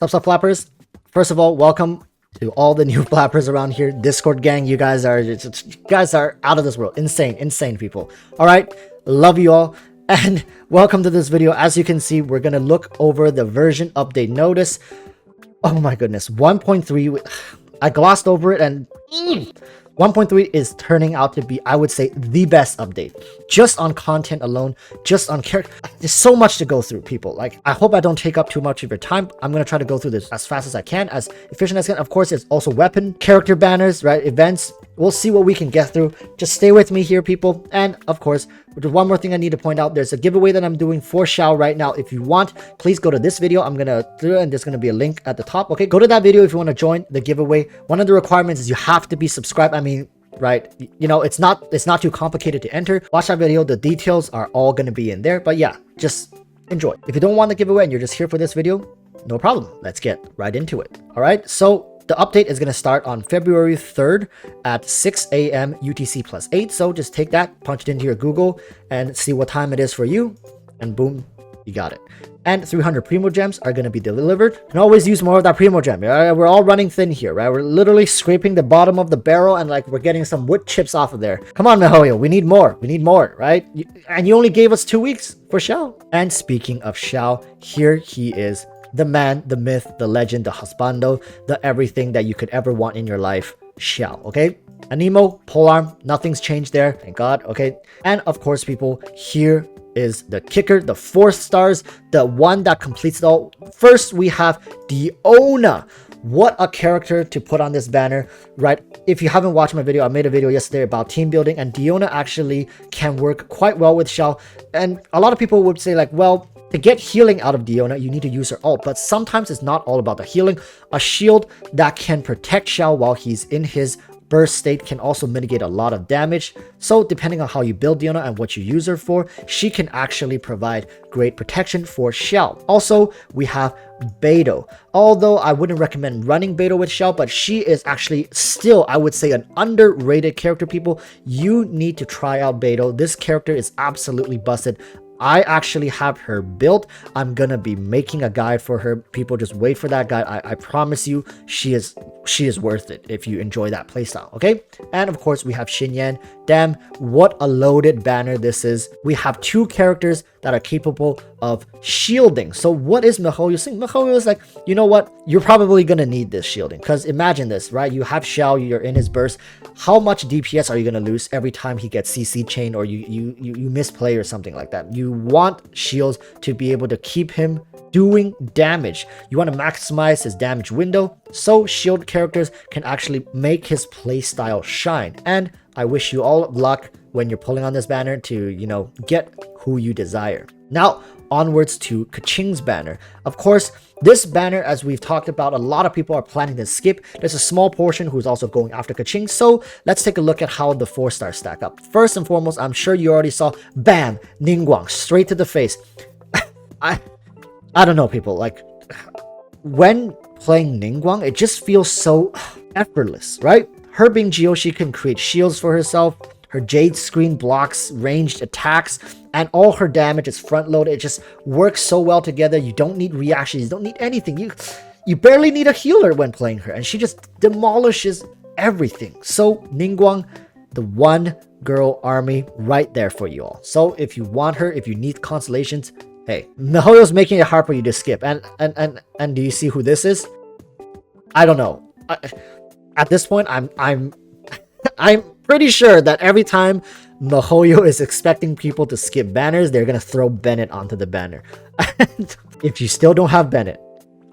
Sup, flappers? First of all, welcome to all the new flappers around here. Discord gang, you guys are out of this world. Insane people. All right, love you all, and welcome to this video. As you can see, we're gonna look over the version update notice. Oh my goodness, 1.3. I glossed over it, and 1.3 is turning out to be, I would say, the best update. Just on content alone, just on character. There's so much to go through, people. Like, I hope I don't take up too much of your time. I'm going to try to go through this as fast as I can, as efficient as I can. Of course, there's also weapon, character banners, right? Events. We'll see what we can get through. Just stay with me here, people. And of course, there's one more thing I need to point out. There's a giveaway that I'm doing for Xiao right now. If you want, please go to this video. I'm going to do it, and there's going to be a link at the top. Okay, go to that video if you want to join the giveaway. One of the requirements is you have to be subscribed. I mean, right, you know, it's not too complicated to enter. Watch that video. The details are all going to be in there. But yeah, just enjoy. If you don't want the giveaway and you're just here for this video, no problem. Let's get right into it. All right, so the update is going to start on February 3rd at 6 a.m. UTC plus 8. So just take that, punch it into your Google, and see what time it is for you, and boom, you got it. And 300 Primo Gems are going to be delivered. You can always use more of that Primo Gem. Right? We're all running thin here, right? We're literally scraping the bottom of the barrel, and like we're getting some wood chips off of there. Come on, miHoYo, we need more. We need more, right? And you only gave us 2 weeks for Xiao. And speaking of Xiao, here he is. The man, the myth, the legend, the husbando, the everything that you could ever want in your life, Xiao, okay? Anemo, polearm, nothing's changed there, thank God, okay? And of course, people, here is the kicker, the 4 stars, the one that completes it all. First, we have DIONA. What a character to put on this banner, right? If you haven't watched my video, I made a video yesterday about team building, and DIONA actually can work quite well with Xiao. And a lot of people would say like, well, to get healing out of DIONA, you need to use her ult, but sometimes it's not all about the healing. A shield that can protect Xiao while he's in his burst state can also mitigate a lot of damage. So depending on how you build DIONA and what you use her for, she can actually provide great protection for Xiao. Also, we have Beidou. Although I wouldn't recommend running Beidou with Xiao, but she is actually still, I would say, an underrated character, people. You need to try out Beidou. This character is absolutely busted. I actually have her built. I'm gonna be making a guide for her. People, just wait for that guide. I promise you, she is worth it if you enjoy that playstyle, okay? And of course, we have XINYAN. Damn, what a loaded banner this is. We have 2 characters that are capable of shielding. So what is miHoYo saying? miHoYo is like, you know what? You're probably gonna need this shielding, because imagine this, right? You have Xiao, you're in his burst. How much DPS are you gonna lose every time he gets CC chain, or you misplay or something like that? You want shields to be able to keep him doing damage. You want to maximize his damage window, so shield characters can actually make his playstyle shine. And I wish you all luck when you're pulling on this banner to, you know, get who you desire. Now, onwards to KEQING's banner. Of course, this banner, as we've talked about, a lot of people are planning to skip. There's a small portion who's also going after KEQING. So let's take a look at how the 4 stars stack up. First and foremost, I'm sure you already saw, bam, Ningguang, straight to the face. I don't know, people, like, when playing Ningguang, it just feels so effortless, right? Her being Geo, she can create shields for herself. Her Jade screen blocks ranged attacks, and all her damage is front loaded. It just works so well together. You don't need reactions, you don't need anything. You barely need a healer when playing her, and she just demolishes everything. So Ningguang, the one girl army right there for you all. So if you want her, if you need constellations, hey, miHoYo's making it hard for you to skip. And do you see who this is? I don't know. At this point, I'm pretty sure that every time miHoYo is expecting people to skip banners, they're gonna throw BENNETT onto the banner. If you still don't have BENNETT,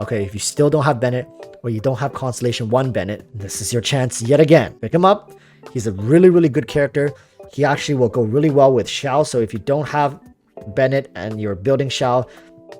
okay, if you still don't have BENNETT, or you don't have Constellation 1 BENNETT, this is your chance yet again. Pick him up. He's a really good character. He actually will go really well with Xiao. So if you don't have BENNETT and you're building Xiao,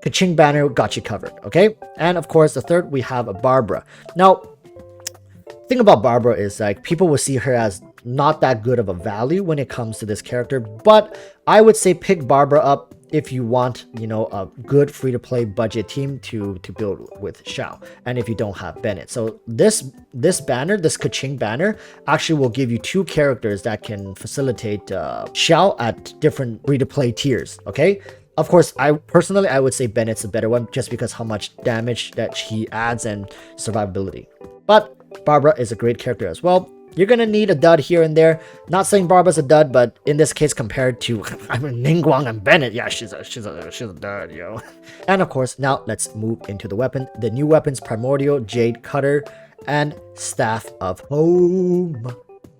KEQING banner got you covered, okay? And of course, the third, we have a Barbara. Now, the thing about Barbara is, like, people will see her as not that good of a value when it comes to this character, but I would say pick Barbara up if you want, you know, a good free-to-play budget team to build with Xiao, and if you don't have BENNETT. So this banner, this KEQING banner, actually will give you 2 characters that can facilitate Xiao at different free-to-play tiers, okay? Of course, I personally I would say Bennett's a better one just because how much damage that she adds and survivability. But Barbara is a great character as well. You're gonna need a dud here and there. Not saying Barbara's a dud, but in this case compared to I mean Ningguang and Bennett, yeah, she's a dud, yo. And of course, now let's move into the weapon. The new weapons: Primordial Jade Cutter and Staff of Home.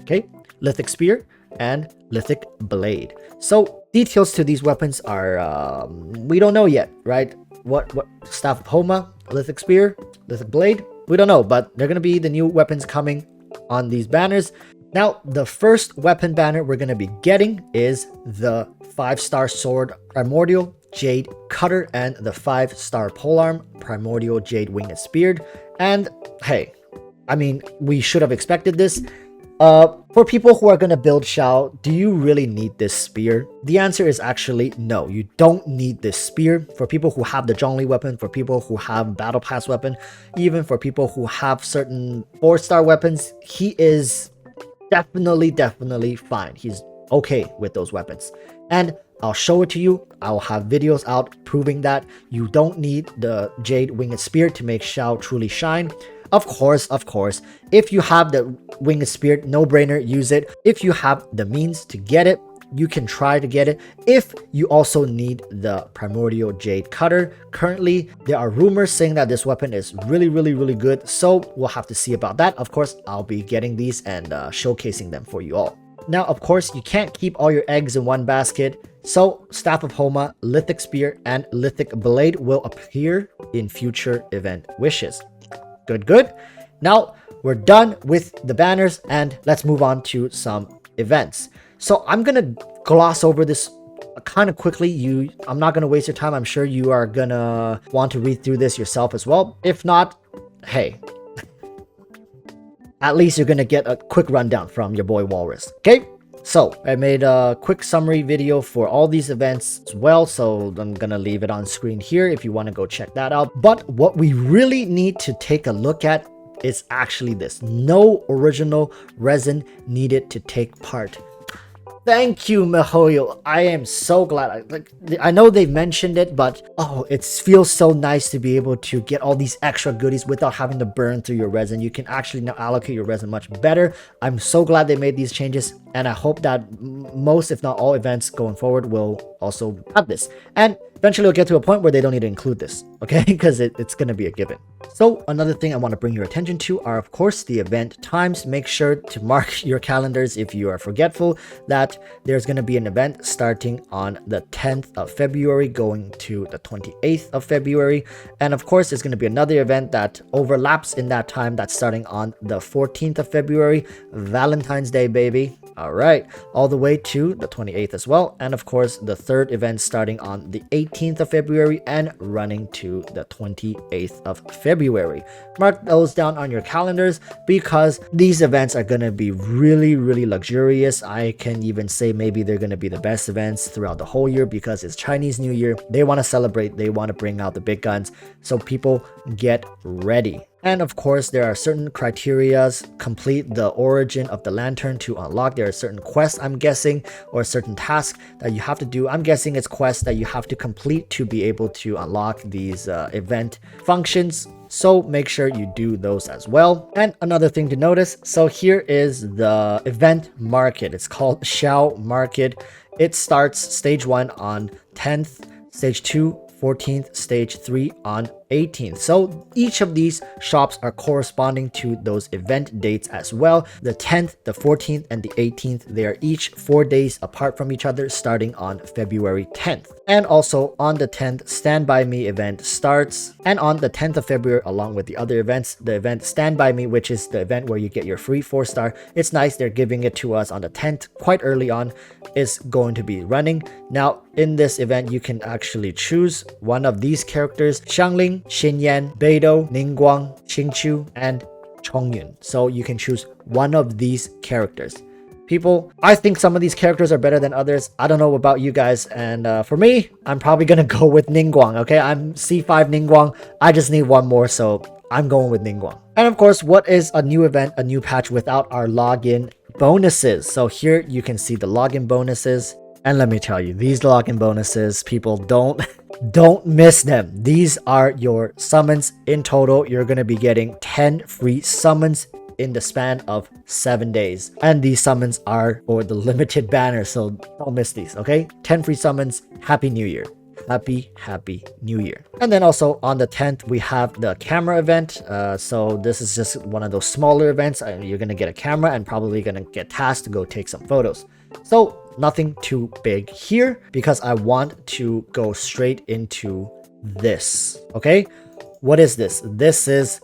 Okay, Lithic Spear and Lithic Blade. So details to these weapons are we don't know yet, right? What Staff of Homa, Lithic Spear, Lithic Blade, we don't know, but they're gonna be the new weapons coming on these banners. Now, the first weapon banner we're gonna be getting is the 5-star sword Primordial Jade Cutter and the 5-star polearm Primordial Jade Winged Spear. And hey, I mean, we should have expected this. For people who are going to build Xiao, do you really need this spear? The answer is actually no, you don't need this spear. For people who have the Zhongli weapon, for people who have Battle Pass weapon, even for people who have certain 4-star weapons, he is definitely fine. He's okay with those weapons. And I'll show it to you. I'll have videos out proving that you don't need the Jade Winged Spear to make Xiao truly shine. Of course, if you have the Winged Spear, no brainer, use it. If you have the means to get it, you can try to get it. If you also need the Primordial Jade Cutter, currently there are rumors saying that this weapon is really good, so we'll have to see about that. Of course, I'll be getting these and showcasing them for you all. Now, of course, you can't keep all your eggs in one basket, so Staff of Homa, Lithic Spear, and Lithic Blade will appear in future event wishes. Good. Now we're done with the banners and let's move on to some events. So I'm gonna gloss over this kind of quickly. I'm not gonna waste your time. I'm sure you are gonna want to read through this yourself as well. If not, hey, at least you're gonna get a quick rundown from your boy Walrus. Okay, so I made a quick summary video for all these events as well, so I'm gonna leave it on screen here if you want to go check that out. But what we really need to take a look at is actually this: no original resin needed to take part. Thank you, miHoYo. I am so glad. I know they mentioned it, but oh, it feels so nice to be able to get all these extra goodies without having to burn through your resin. You can actually now allocate your resin much better. I'm so glad they made these changes, and I hope that most, if not all, events going forward will also have this. And eventually we'll get to a point where they don't need to include this, okay? Because it's going to be a given. So another thing I want to bring your attention to are, of course, the event times. Make sure to mark your calendars if you are forgetful that there's going to be an event starting on the 10th of February going to the 28th of February. And of course, there's going to be another event that overlaps in that time that's starting on the 14th of February, Valentine's Day, baby. All right, all the way to the 28th as well. And of course, the third event starting on the 18th of February and running to the 28th of February. Mark those down on your calendars because these events are going to be really luxurious. I can even say maybe they're going to be the best events throughout the whole year because it's Chinese New Year. They want to celebrate. They want to bring out the big guns. So people get ready. And of course, there are certain criterias: complete the origin of the lantern to unlock. There are certain quests, I'm guessing, or certain tasks that you have to do. I'm guessing it's quests that you have to complete to be able to unlock these event functions. So make sure you do those as well. And another thing to notice, so here is the event market. It's called Xiao Market. It starts stage 1 on 10th, stage 2 14th, stage 3 on 18th. So each of these shops are corresponding to those event dates as well. The 10th, the 14th, and the 18th, they are each 4 days apart from each other, starting on February 10th. And also on the 10th, Stand By Me event starts. And on the 10th of February, along with the other events, the event Stand By Me, which is the event where you get your free 4-star, it's nice, they're giving it to us on the 10th quite early on, is going to be running. Now in this event, you can actually choose one of these characters: XIANGLING, XINYAN, Beidou, Ningguang, XINGQIU, and Chongyun. So you can choose one of these characters. People, I think some of these characters are better than others. I don't know about you guys, and for me, I'm probably gonna go with Ningguang. Okay, I'm C5 Ningguang. I just need one more, so I'm going with Ningguang. And of course, what is a new event, a new patch without our login bonuses? So here you can see the login bonuses. And let me tell you, these login bonuses, people, don't miss them. These are your summons. In total, you're going to be getting 10 free summons in the span of 7 days. And these summons are for the limited banner, so don't miss these, okay? 10 free summons. Happy New Year. Happy New Year. And then also on the 10th, we have the camera event. So this is just one of those smaller events. You're going to get a camera and probably going to get tasked to go take some photos. So nothing too big here because I want to go straight into this. Okay, what is this? This is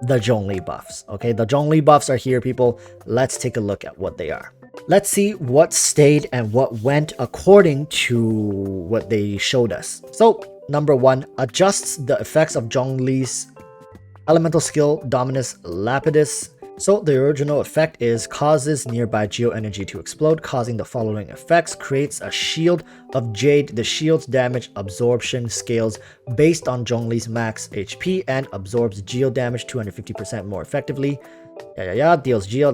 the Zhongli buffs. Okay, the Zhongli buffs are here, people. Let's take a look at what they are. Let's see what stayed and what went according to what they showed us. So number 1, adjusts the effects of Zhongli's elemental skill Dominus Lapidus. So the original effect is causes nearby geo energy to explode, causing the following effects: creates a shield of jade. The shield's damage absorption scales based on Zhongli's max HP and absorbs geo damage 250% more effectively. Deals geo,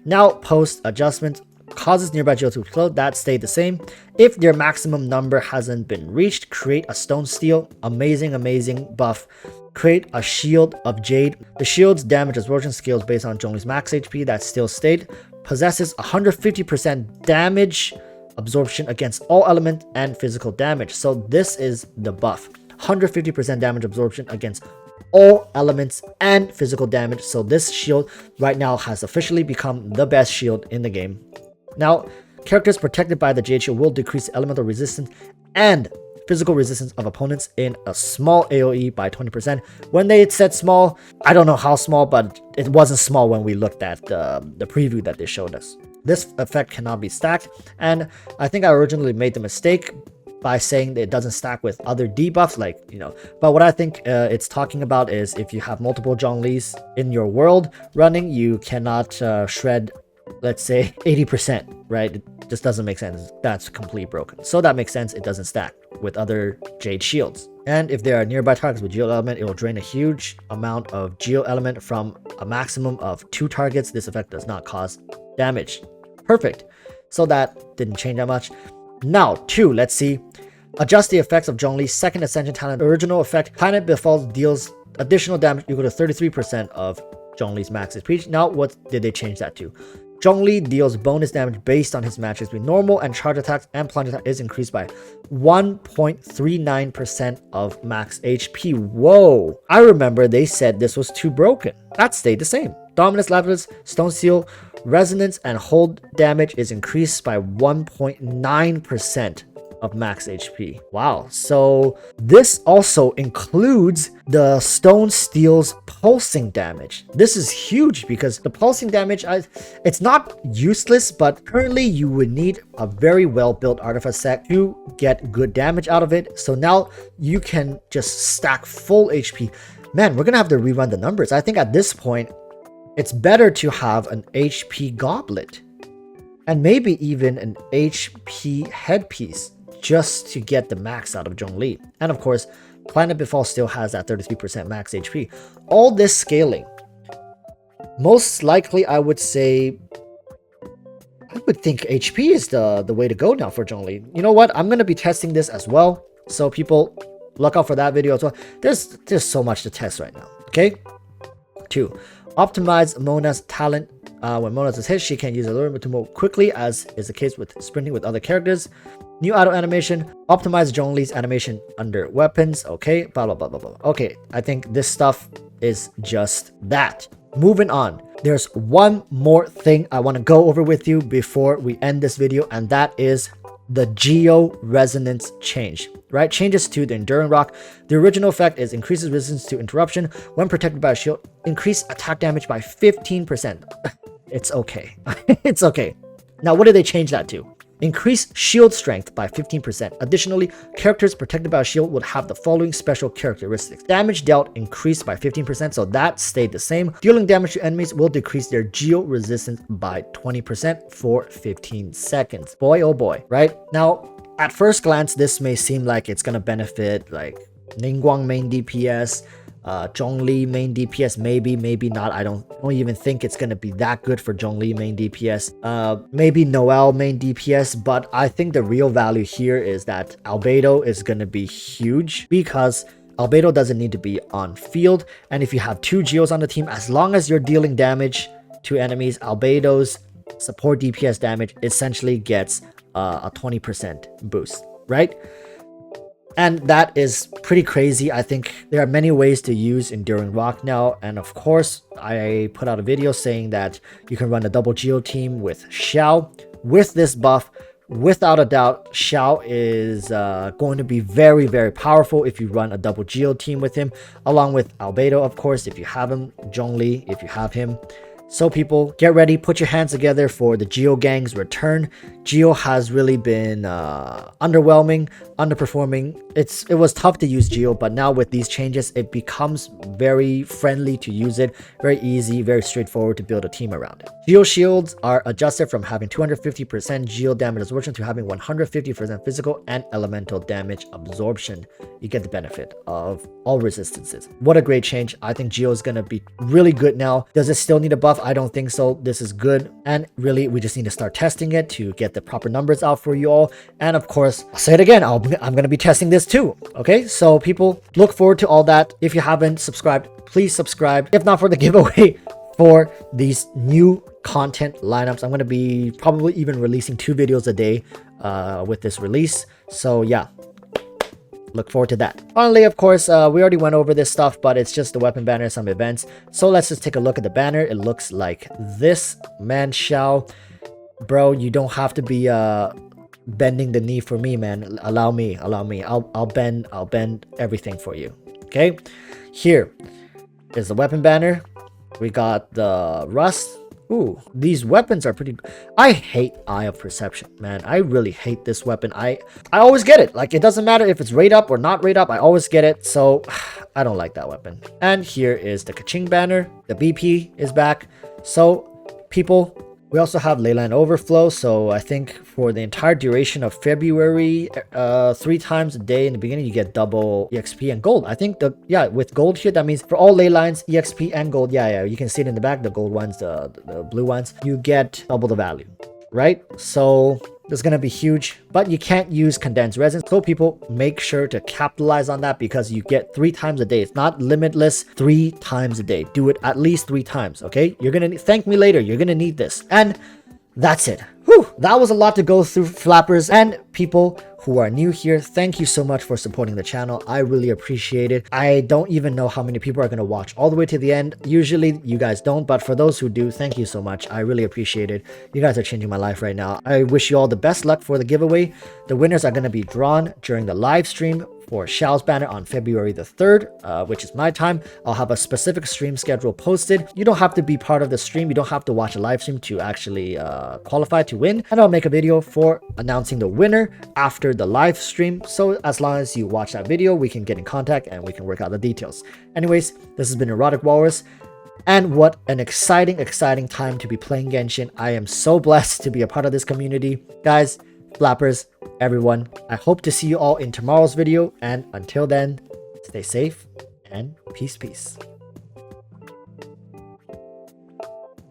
Now post adjustment causes nearby geo to explode. That stayed the same. If their maximum number hasn't been reached, create a stone steel. Amazing buff. Create a shield of jade. The shield's damage absorption scales based on Zhongli's max HP. That still stayed. Possesses 150% damage absorption against all element and physical damage. So this is the buff. 150% damage absorption against all elements and physical damage. So this shield right now has officially become the best shield in the game. Now, characters protected by the jade shield will decrease elemental resistance and physical resistance of opponents in a small AoE by 20%. When they said small, I don't know how small, but it wasn't small when we looked at the preview that they showed us. This effect cannot be stacked, and I think I originally made the mistake by saying that it doesn't stack with other debuffs, like, but what I think it's talking about is if you have multiple Zhonglis in your world running, you cannot shred, let's say 80%, right? It just doesn't make sense. That's completely broken. So that makes sense. It doesn't stack with other jade shields. And if there are nearby targets with geo element, it will drain a huge amount of geo element from a maximum of 2 targets. This effect does not cause damage. Perfect. So that didn't change that much. Now 2, let's see. Adjust the effects of Zhongli's second ascension talent. Original effect, Planet Befalls deals additional damage equal to 33% of Zhongli's max HP. Now what did they change that to? Zhongli deals bonus damage based on his match HP. Normal and charge attacks and plunge attack is increased by 1.39% of max HP. Whoa! I remember they said this was too broken. That stayed the same. Dominus Lapidus, Stone Seal, Resonance, and Hold damage is increased by 1.9% of max HP. Wow. So this also includes the Stone Steel's pulsing damage. This is huge because the pulsing damage, it's not useless, but currently you would need a very well-built artifact set to get good damage out of it. So now you can just stack full HP. Man, we're gonna have to rerun the numbers. I think at this point, it's better to have an HP goblet and maybe even an HP headpiece just to get the max out of Zhongli. And of course, Planet Befall still has that 33% max HP. All this scaling, most likely I would say, I would think HP is the way to go now for Zhongli. You know what? I'm going to be testing this as well. So people, look out for that video as well. There's so much to test right now. Okay. 2. Optimize Mona's talent. When Mona is hit, she can use a little bit to move quickly, as is the case with sprinting with other characters. New auto animation. Optimize Zhongli's animation under weapons. Okay, blah blah blah blah blah. Okay, I think this stuff is just that. Moving on. There's one more thing I want to go over with you before we end this video, and that is the Geo Resonance Change. Right? Changes to the Enduring Rock. The original effect is increases resistance to interruption when protected by a shield. Increase attack damage by 15%. It's okay. It's okay. Now, what did they change that to? Increase shield strength by 15%. Additionally, characters protected by a shield would have the following special characteristics. Damage dealt increased by 15%, so that stayed the same. Dealing damage to enemies will decrease their geo resistance by 20% for 15 seconds. Boy, oh boy, right? Now, at first glance, this may seem like it's going to benefit like Ningguang main DPS, Zhongli main DPS, maybe not. I don't even think it's gonna be that good for Zhongli main DPS. Maybe Noelle main DPS, but I think the real value here is that Albedo is gonna be huge because Albedo doesn't need to be on field, and if you have 2 Geos on the team, as long as you're dealing damage to enemies, Albedo's support DPS damage essentially gets a 20% boost, right? And that is pretty crazy. I think there are many ways to use Enduring Rock now, and of course I put out a video saying that you can run a double Geo team with Xiao. With this buff, without a doubt, Xiao is going to be very, very powerful if you run a double Geo team with him, along with Albedo, of course, if you have him, Zhongli, if you have him. So people, get ready, put your hands together for the Geo Gang's return. Geo has really been underwhelming, underperforming. It was tough to use Geo, but now with these changes, it becomes very friendly to use it, very easy, very straightforward to build a team around it. Geo shields are adjusted from having 250% Geo damage absorption to having 150% physical and elemental damage absorption. You get the benefit of all resistances. What a great change. I think Geo is going to be really good now. Does it still need a buff? I don't think so. This is good, and really we just need to start testing it to get the proper numbers out for you all. And of course, I'll say it again, I'm going to be testing this too. Okay, so people, look forward to all that. If you haven't subscribed, please subscribe. If not for the giveaway for these new content lineups, I'm going to be probably even releasing 2 videos a day with this release. So yeah, look forward to that. Finally, of course, we already went over this stuff, but it's just the weapon banner, some events. So let's just take a look at the banner. It looks like this. Man, Xiao, bro, you don't have to be bending the knee for me, man. Allow me. I'll bend everything for you. Okay, here is the weapon banner. We got the rust. Ooh, these weapons are pretty. I hate Eye of Perception, man. I really hate this weapon. I always get it. Like, it doesn't matter if it's rate up or not rate up. I always get it. So I don't like that weapon. And here is the KEQING banner. The BP is back. So people, we also have Leyline Overflow. So I think for the entire duration of February, 3 times a day in the beginning, you get double EXP and gold. I think with gold here, that means for all ley lines, EXP and gold. Yeah, you can see it in the back, the gold ones, the blue ones, you get double the value, right? So it's going to be huge, but you can't use condensed resin. So people, make sure to capitalize on that because you get 3 times a day. It's not limitless. 3 times a day. Do it at least 3 times. Okay, you're gonna thank me later. You're gonna need this. And that's it. Whew, that was a lot to go through, flappers. And people who are new here, thank you so much for supporting the channel. I really appreciate it. I don't even know how many people are going to watch all the way to the end. Usually you guys don't, but for those who do, thank you so much. I really appreciate it. You guys are changing my life right now. I wish you all the best luck for the giveaway. The winners are going to be drawn during the live stream for Xiao's banner on February the 3rd, which is my time. I'll have a specific stream schedule posted. You don't have to be part of the stream. You don't have to watch a live stream to actually qualify to win. And I'll make a video for announcing the winner after the live stream. So as long as you watch that video, we can get in contact and we can work out the details. Anyways, this has been Erotic Walrus. And what an exciting time to be playing Genshin. I am so blessed to be a part of this community. Guys, flappers, everyone, I hope to see you all in tomorrow's video, and until then, stay safe and peace.